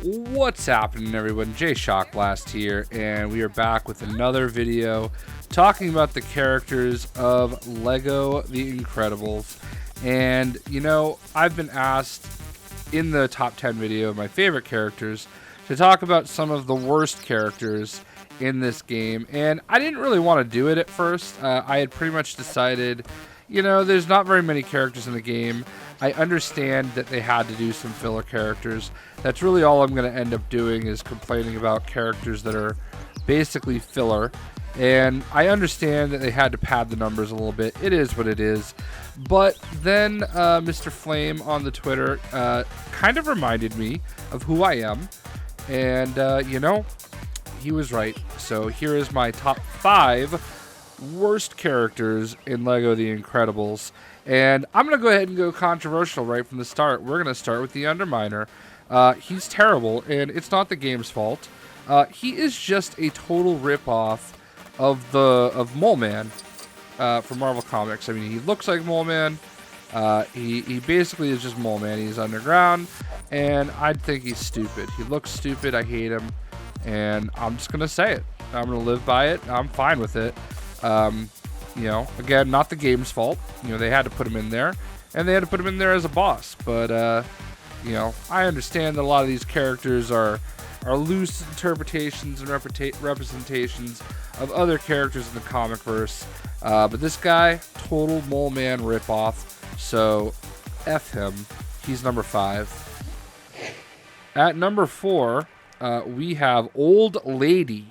What's happening, everyone? JayShockblast here, and we are back with another video talking about the characters of Lego The Incredibles. And, you know, I've been asked in the top 10 video of my favorite characters to talk about some of the worst characters in this game. And I didn't really want to do it at first. I had pretty much decided, you know, there's not very many characters in the game. I understand that they had to do some filler characters. That's really all I'm going to end up doing, is complaining about characters that are basically filler. And I understand that they had to pad the numbers a little bit. It is what it is. But then Mr. Flame on the Twitter kind of reminded me of who I am. And, you know, he was right. So here is my top 5 worst characters in Lego The Incredibles. And I'm going to go ahead and go controversial right from the start. We're going to start with the Underminer. He's terrible, and it's not the game's fault. He is just a total ripoff of Mole Man from Marvel Comics. I mean, he looks like Mole Man. He basically is just Mole Man. He's underground, and I think he's stupid. He looks stupid. I hate him, and I'm just going to say it. I'm going to live by it. I'm fine with it. You know, again, not the game's fault. You know, they had to put him in there, and they had to put him in there as a boss. But, you know, I understand that a lot of these characters are loose interpretations and representations of other characters in the comic verse. But this guy, total Mole Man ripoff. So, F him. He's number 5. At number 4, we have Old Lady.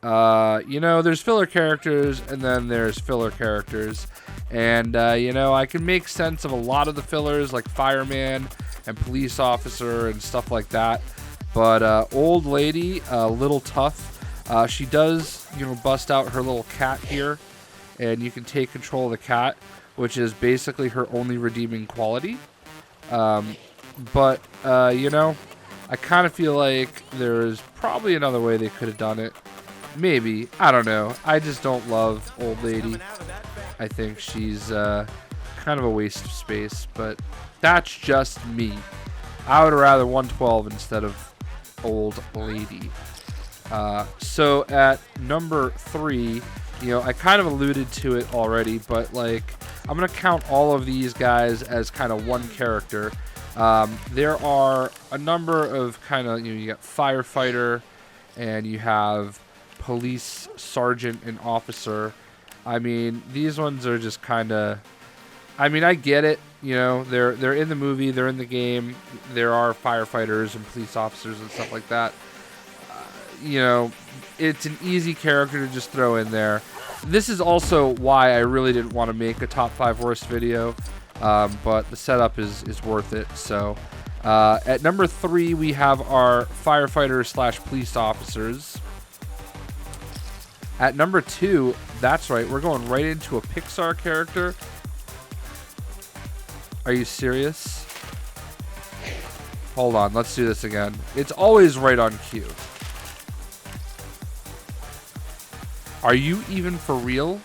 You know, there's filler characters, and then there's filler characters. And, you know, I can make sense of a lot of the fillers, like fireman and police officer and stuff like that. But Old Lady, a little tough. She does, you know, bust out her little cat here, and you can take control of the cat, which is basically her only redeeming quality. But, you know, I kind of feel like there's probably another way they could have done it. Maybe. I don't know. I just don't love Old Lady. I think she's kind of a waste of space, but that's just me. I would rather 112 instead of Old Lady. So at number 3, you know, I kind of alluded to it already, but like, I'm going to count all of these guys as kind of one character. There are a number of kind of, you know, you got firefighter, and you have police sergeant and officer. I mean, these ones are just kind of, I mean, I get it, you know, they're in the movie, they're in the game, there are firefighters and police officers and stuff like that. You know, it's an easy character to just throw in there. This is also why I really didn't want to make a top 5 worst video, but the setup is worth it. So at number 3, we have our firefighter / police officers. At number 2, that's right, we're going right into a PIXAR character. Are you serious? Hold on, let's do this again. It's always right on cue. Are you even for real?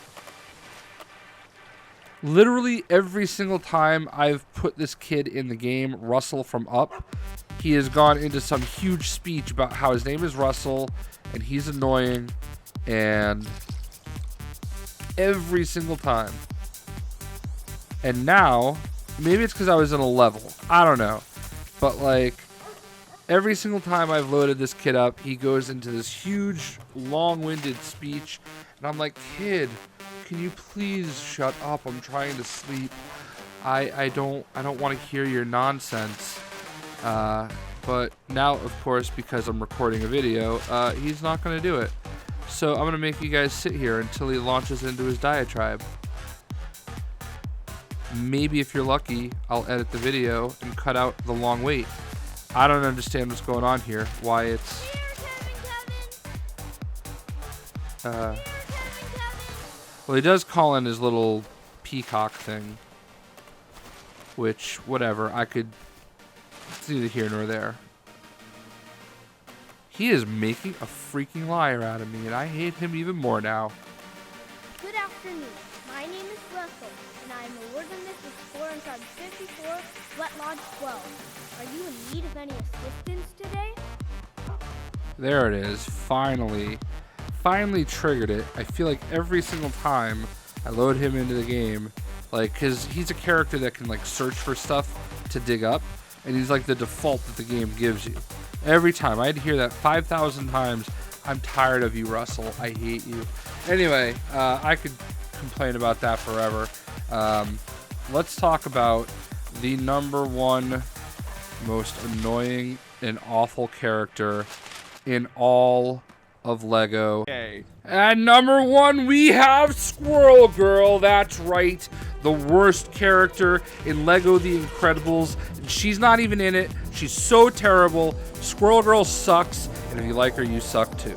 Literally every single time I've put this kid in the game, Russell from Up, he has gone into some huge speech about how his name is Russell and he's annoying. And every single time. And now, maybe it's because I was in a level. I don't know. But like, every single time I've loaded this kid up, he goes into this huge, long-winded speech. And I'm like, kid, can you please shut up? I'm trying to sleep. I don't want to hear your nonsense. But now, of course, because I'm recording a video, he's not going to do it. So I'm going to make you guys sit here until he launches into his diatribe. Maybe if you're lucky, I'll edit the video and cut out the long wait. I don't understand what's going on here. Why it's... Well, he does call in his little peacock thing. Which, whatever, I could... It's neither here nor there. He is making a freaking liar out of me, and I hate him even more now. Good afternoon. My name is Russell, and I am a warden with 4 and 54, Wet Lodge 12. Are you in need of any assistance today? There it is. Finally triggered it. I feel like every single time I load him into the game, like, because he's a character that can like search for stuff to dig up, and he's like the default that the game gives you. Every time. I had to hear that 5,000 times. I'm tired of you, Russell. I hate you. Anyway, I could complain about that forever. Let's talk about the #1 most annoying and awful character in all of Lego. Okay. At #1, we have Squirrel Girl. That's right. The worst character in Lego The Incredibles. And she's not even in it. She's so terrible. Squirrel Girl sucks. And if you like her, you suck too.